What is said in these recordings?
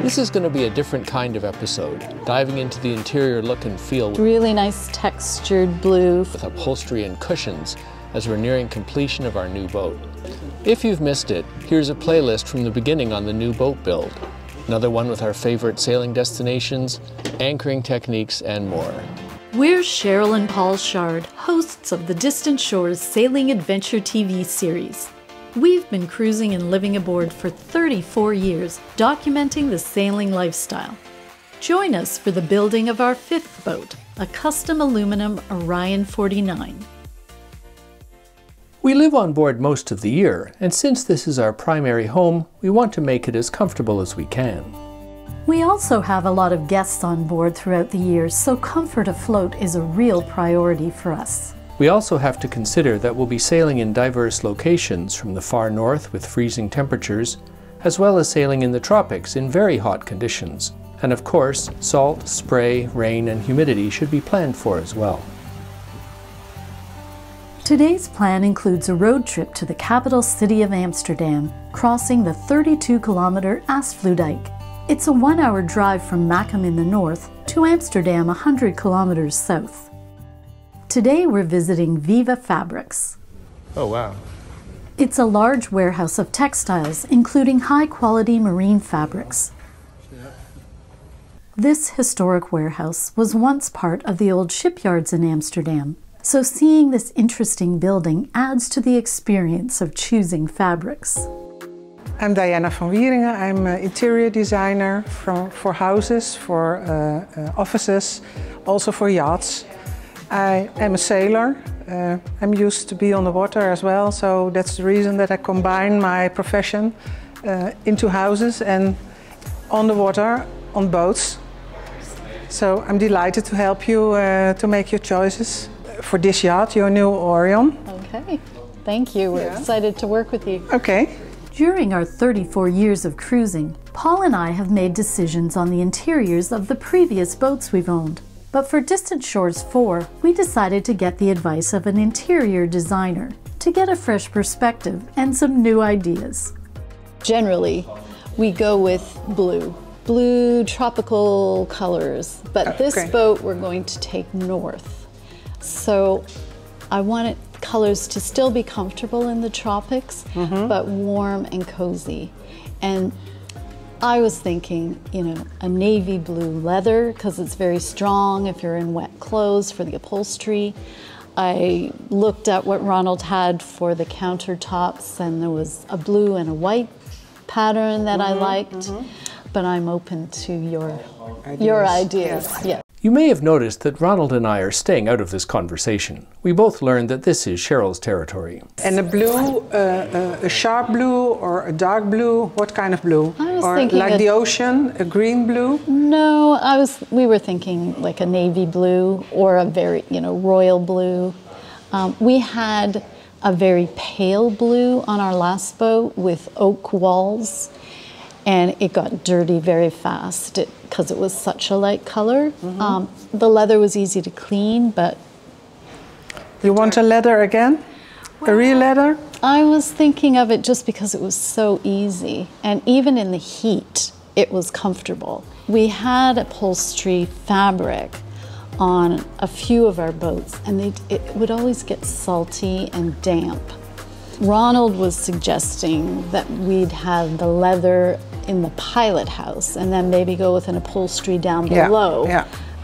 This is going to be a different kind of episode, diving into the interior look and feel Really nice textured blue with upholstery and cushions as we're nearing completion of our new boat. If you've missed it, here's a playlist from the beginning on the new boat build. Another one with our favorite sailing destinations, anchoring techniques, and more. We're Cheryl and Paul Shard, hosts of the Distant Shores Sailing Adventure TV series. We've been cruising and living aboard for 34 years, documenting the sailing lifestyle. Join us for the building of our 5th boat, a custom aluminum Orion 49. We live on board most of the year, and since this is our primary home, we want to make it as comfortable as we can. We also have a lot of guests on board throughout the year, so comfort afloat is a real priority for us. We also have to consider that we'll be sailing in diverse locations from the far north with freezing temperatures, as well as sailing in the tropics in very hot conditions. And of course, salt, spray, rain, and humidity should be planned for as well. Today's plan includes a road trip to the capital city of Amsterdam, crossing the 32-kilometer Afsluitdijk. It's a 1-hour drive from Makkum in the north to Amsterdam 100 kilometers south. Today we're visiting Vyva Fabrics. Oh wow. It's a large warehouse of textiles, including high-quality marine fabrics. This historic warehouse was once part of the old shipyards in Amsterdam. So seeing this interesting building adds to the experience of choosing fabrics. I'm Diana van Wieringen. I'm an interior designer for houses, for offices, also for yachts. I am a sailor. I'm used to be on the water as well, so that's the reason that I combine my profession into houses and on the water, on boats. So I'm delighted to help you to make your choices. For this yacht, your new Orion. Okay, thank you. We're excited to work with you. Okay. During our 34 years of cruising, Paul and I have made decisions on the interiors of the previous boats we've owned. But for Distant Shores 4, we decided to get the advice of an interior designer to get a fresh perspective and some new ideas. Generally, we go with blue tropical colors, but this boat we're going to take north. So I wanted colors to still be comfortable in the tropics, but warm and cozy. And I was thinking, you know, a navy blue leather, because it's very strong if you're in wet clothes for the upholstery. I looked at what Ronald had for the countertops, and there was a blue and a white pattern that I liked, but I'm open to your ideas. Yeah. You may have noticed that Ronald and I are staying out of this conversation. We both learned that this is Cheryl's territory. And a blue, a sharp blue or a dark blue, what kind of blue? I was or thinking like the ocean, a green blue? No, we were thinking like a navy blue or a very, royal blue. We had a very pale blue on our last boat with oak walls, and it got dirty very fast because it was such a light color. The leather was easy to clean, but... You want a leather again? A real leather? I was thinking of it just because it was so easy, and even in the heat, it was comfortable. We had upholstery fabric on a few of our boats, and it would always get salty and damp. Ronald was suggesting that we'd have the leather in the pilot house and then maybe go with an upholstery down below,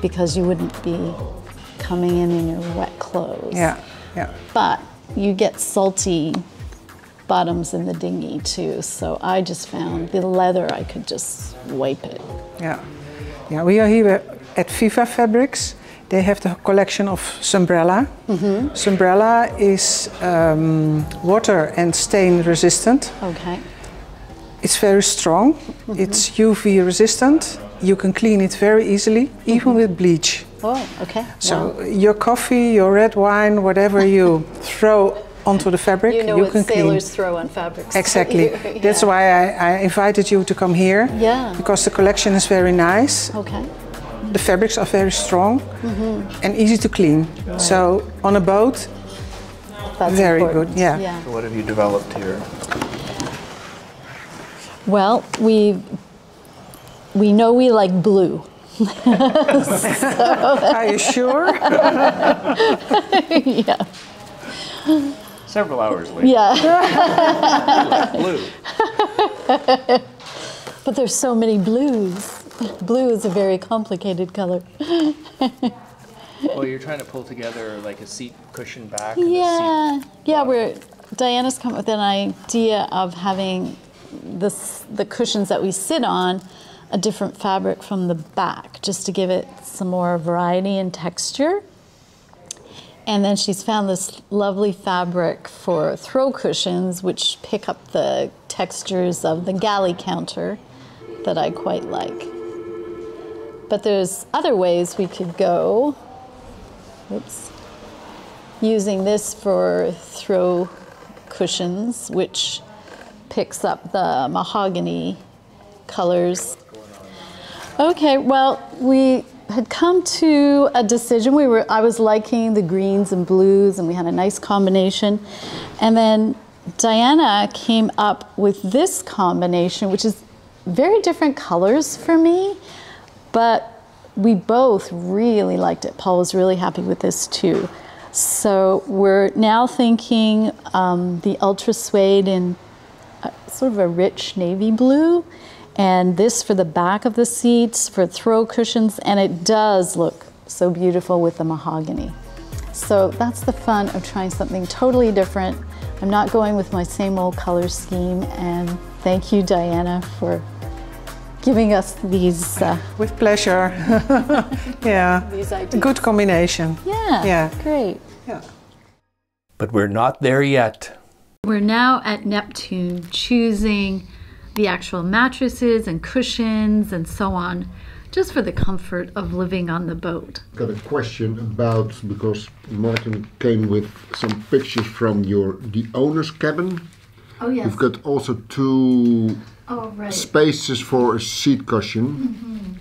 because you wouldn't be coming in your wet clothes. But you get salty bottoms in the dinghy too, so I just found the leather, I could just wipe it. We are here at Vyva Fabrics. They have the collection of Sunbrella. Sunbrella is water and stain resistant. Okay. It's very strong. It's UV resistant. You can clean it very easily, even with bleach. Oh, okay. So your coffee, your red wine, whatever you throw onto the fabric, you can clean. Sailors throw on fabrics. Exactly. That's why I invited you to come here. Because the collection is very nice. Okay. The fabrics are very strong and easy to clean. So on a boat, That's very important. good. Yeah. So what have you developed here? Well, we've we know we like blue. Are you sure? Yeah. Several hours later. Yeah. Blue. But there's so many blues. Blue is a very complicated color. Well, you're trying to pull together like a seat cushion back. And Yeah. a seat Yeah, Diana's come up with an idea of having the cushions that we sit on a different fabric from the back, just to give it some more variety and texture. And then she's found this lovely fabric for throw cushions, which pick up the textures of the galley counter that I quite like. But there's other ways we could go. Oops. Using this for throw cushions, which picks up the mahogany colors. Okay, well, we had come to a decision. I was liking the greens and blues, and we had a nice combination. And then Diana came up with this combination, which is very different colors for me, but we both really liked it. Paul was really happy with this too. So we're now thinking the ultra suede in sort of a rich navy blue, and this for the back of the seats for throw cushions, and it does look so beautiful with the mahogany. So that's the fun of trying something totally different. I'm not going with my same old color scheme, and thank you, Diana, for giving us these With pleasure. Yeah. these ideas. Good combination. Yeah, Yeah. great. Yeah. But we're not there yet. We're now at Neptune, choosing the actual mattresses and cushions and so on, just for the comfort of living on the boat. Got a question about, because Martin came with some pictures from the owner's cabin. Oh yes. You've got also two Oh right. spaces for a seat cushion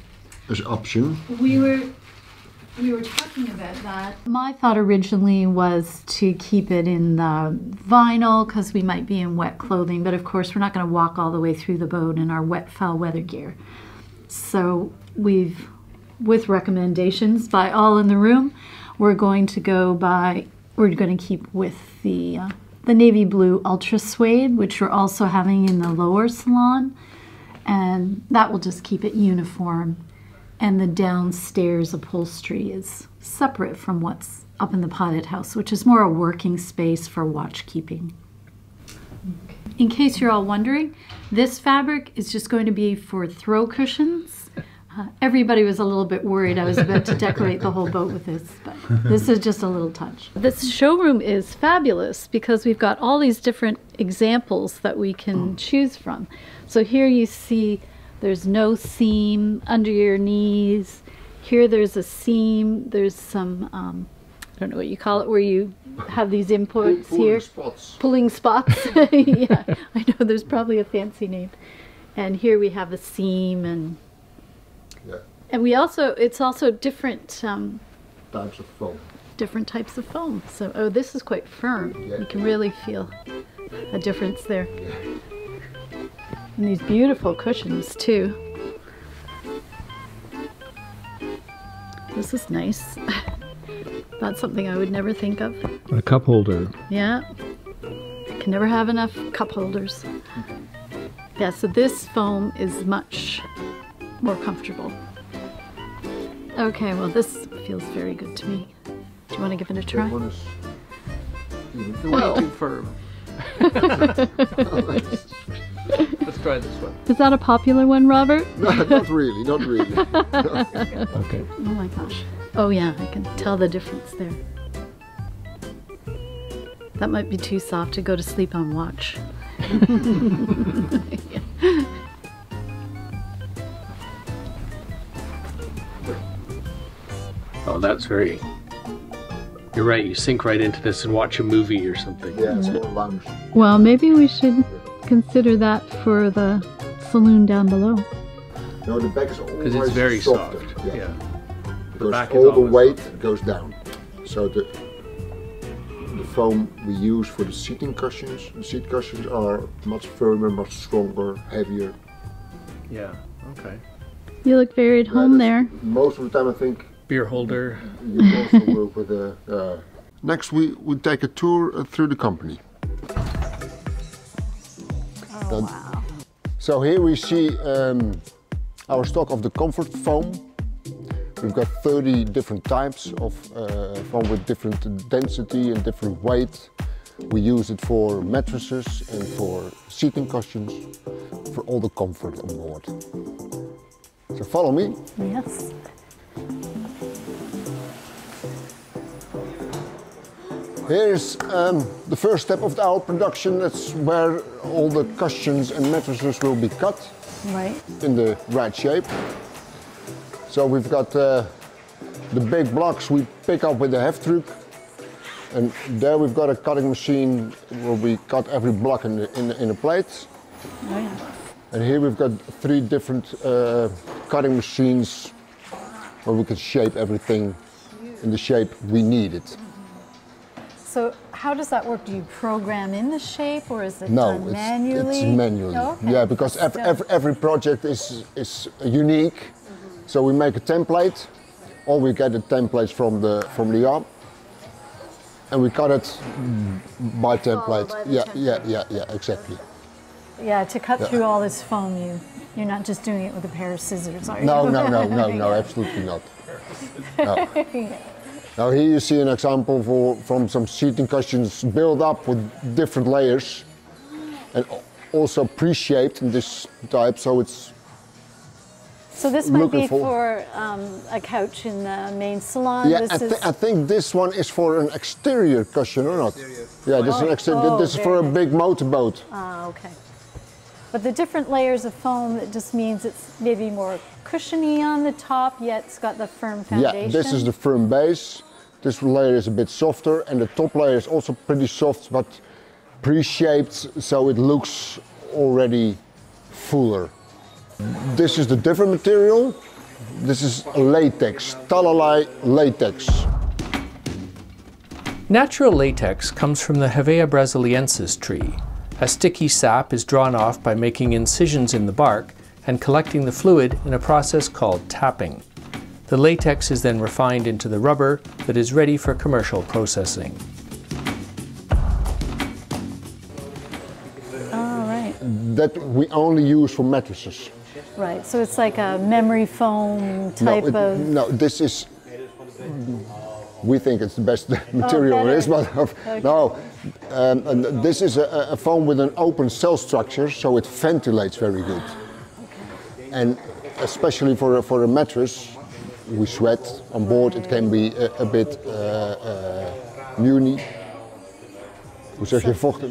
as option. We were talking about that. My thought originally was to keep it in the vinyl because we might be in wet clothing, but of course we're not going to walk all the way through the boat in our wet foul weather gear. So with recommendations by all in the room, we're going to keep with the navy blue ultra suede, which we're also having in the lower salon, and that will just keep it uniform. And the downstairs upholstery is separate from what's up in the potted house, which is more a working space for watch keeping. In case you're all wondering, this fabric is just going to be for throw cushions. Everybody was a little bit worried I was about to decorate the whole boat with this, but this is just a little touch. This showroom is fabulous because we've got all these different examples that we can choose from. So here you see there's no seam under your knees. Here there's a seam. There's some, I don't know what you call it, where you have these inputs here. Pulling spots. Yeah, I know there's probably a fancy name. And here we have a seam, and we also, it's also different Types of foam. Different types of foam. So, oh, this is quite firm. Yeah. You can really feel a difference there. And these beautiful cushions too. This is nice. That's something I would never think of. A cup holder. Yeah. Can never have enough cup holders. Yeah, so this foam is much more comfortable. Okay, well this feels very good to me. Do you want to give it a try? That one is Way too firm. Let's try this one. Is that a popular one, Robert? No, not really, not really. Okay. Oh my gosh. Oh yeah, I can tell the difference there. That might be too soft to go to sleep on watch. Yeah. Oh, that's very... You're right, you sink right into this and watch a movie or something. Yeah, it's more lounge. Well, maybe we should consider that for the saloon down below. No, the back is always Because it's very softer. soft. Yeah. The back Because is all the always weight softer. goes down. So the foam we use for the seating cushions, the seat cushions are much firmer, much stronger, heavier. Yeah, okay. You look very at home there. Most of the time I think Beer holder. you also work with a... Next we take a tour through the company. Oh, wow. So here we see our stock of the comfort foam. We've got 30 different types of foam with different density and different weight. We use it for mattresses and for seating cushions, for all the comfort on board. So follow me. Yes. Here's the first step of our production. That's where all the cushions and mattresses will be cut in the right shape. So we've got the big blocks we pick up with the heftruck, and there we've got a cutting machine where we cut every block in a plate. Oh, yeah. And here we've got 3 different cutting machines where we can shape everything in the shape we need it. So how does that work? Do you program in the shape, or is it done manually? It's manually. Oh, okay. Yeah, because every project is unique. So we make a template, or we get the templates from the yacht, and we cut it by template. Yeah, exactly. Yeah, to cut through all this foam, you're not just doing it with a pair of scissors, are you? No, absolutely not. No. Now here you see an example from some seating cushions built up with different layers and also pre-shaped in this type, so it's So this might be for a couch in the main salon. Yeah, I think this one is for an exterior cushion, or not? Yeah, this is an exterior. This is for a big motorboat. Ah, okay. But the different layers of foam, it just means it's maybe more cushiony on the top, yet it's got the firm foundation. Yeah, this is the firm base. This layer is a bit softer, and the top layer is also pretty soft, but pre-shaped, so it looks already fuller. This is the different material. This is latex, talalai latex. Natural latex comes from the Hevea brasiliensis tree. A sticky sap is drawn off by making incisions in the bark and collecting the fluid in a process called tapping. The latex is then refined into the rubber that is ready for commercial processing. Oh, right. That we only use for mattresses. Right, so it's like a memory foam type of... No, this is... We think it's the best material there is, but okay. No. This is a foam with an open cell structure, so it ventilates very good. Okay. And especially for a mattress, we sweat on board. It can be a bit muni. Hoe zeg je vocht?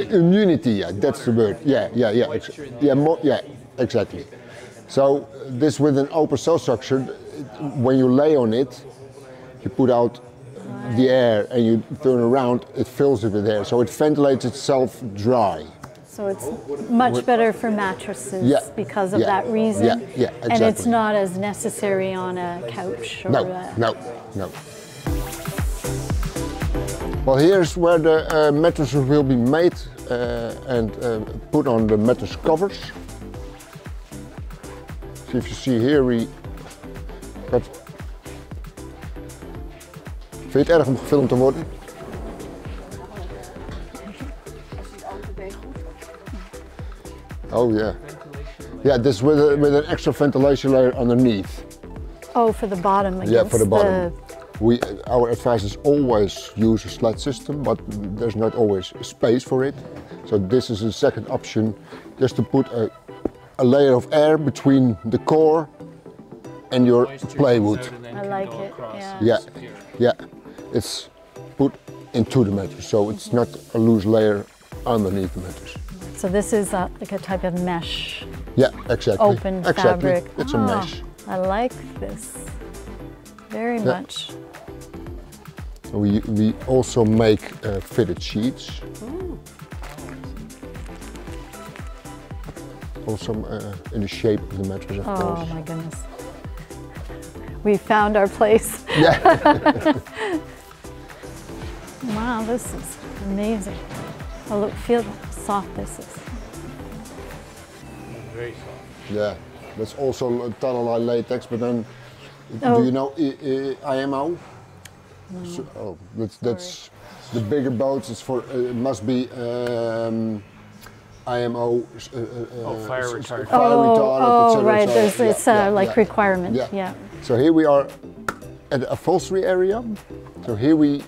Humidity, yeah, that's the word. Yeah, exactly. So this with an open cell structure, when you lay on it, you put out the air and you turn around, it fills it with air, so it ventilates itself dry. So it's much better for mattresses because of that reason. Yeah, exactly. And it's not as necessary on a couch. Or No. Well, here's where the mattresses will be made and put on the mattress covers. So if you see here, we got... Vind je het erg om gefilmd te worden? Oh yeah. Yeah, this with an extra ventilation layer underneath. Oh, for the bottom. Yeah, for the bottom. Our advice is always use a slat system, but there's not always space for it. So this is a second option, just to put a layer of air between the core and your plywood. I like it, yeah. Yeah, it's put into the mattress, so it's not a loose layer underneath the mattress. So this is like a type of mesh. Yeah, exactly. Open fabric. It's a mesh. I like this very much. We also make fitted sheets. Ooh. Also in the shape of the mattress, of course. Oh my goodness. We found our place. Yeah. Wow, this is amazing. Oh look, feel how soft this is. very soft. Yeah, that's also Tanalai latex, but then, do you know IMO? No. So, that's the bigger boats. It's for it must be IMO. Fire retardant. Oh, right. So, it's like requirement. Yeah. So here we are at the upholstery area. So here we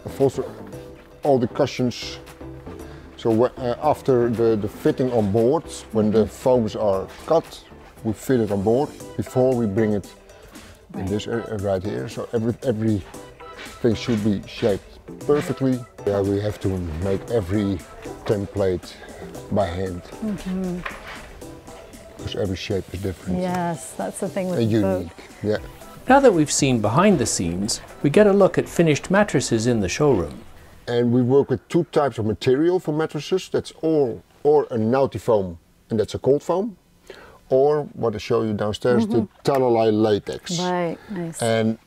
upholster all the cushions. So after the fitting on board, when the foams are cut, we fit it on board before we bring it in this area right here. So everything should be shaped perfectly. Yeah, we have to make every template by hand. Because every shape is different. Yes, that's the thing with and the unique. boat. Yeah. Now that we've seen behind the scenes, we get a look at finished mattresses in the showroom. And we work with two types of material for mattresses. That's or a Nauti foam, and that's a cold foam. Or what I show you downstairs, the Tanalai latex. Right, nice. And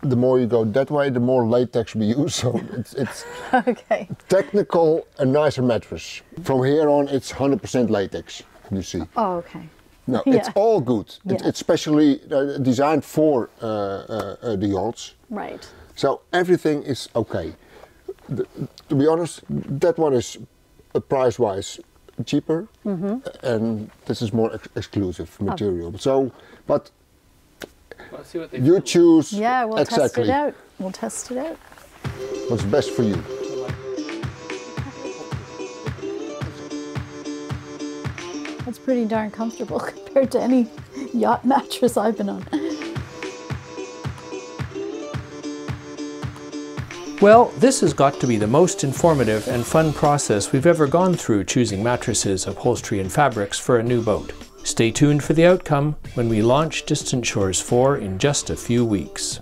the more you go that way, the more latex we use. So it's okay. Technical, a nicer mattress. From here on, it's 100% latex, you see. Oh, okay. No, it's all good. Yeah. It's specially designed for the yachts. Right. So everything is okay. To be honest, that one is price-wise cheaper, and this is more exclusive material. So, but Let's see what they you choose. Yeah, we'll exactly test it out. We'll test it out. What's best for you. That's pretty darn comfortable compared to any yacht mattress I've been on. Well, this has got to be the most informative and fun process we've ever gone through choosing mattresses, upholstery and fabrics for a new boat. Stay tuned for the outcome when we launch Distant Shores 4 in just a few weeks.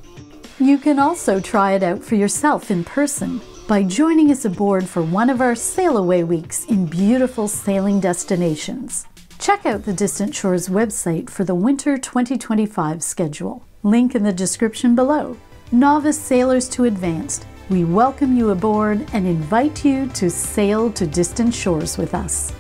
You can also try it out for yourself in person by joining us aboard for one of our sail away weeks in beautiful sailing destinations. Check out the Distant Shores website for the Winter 2025 schedule. Link in the description below. Novice sailors to advanced, we welcome you aboard and invite you to sail to distant shores with us.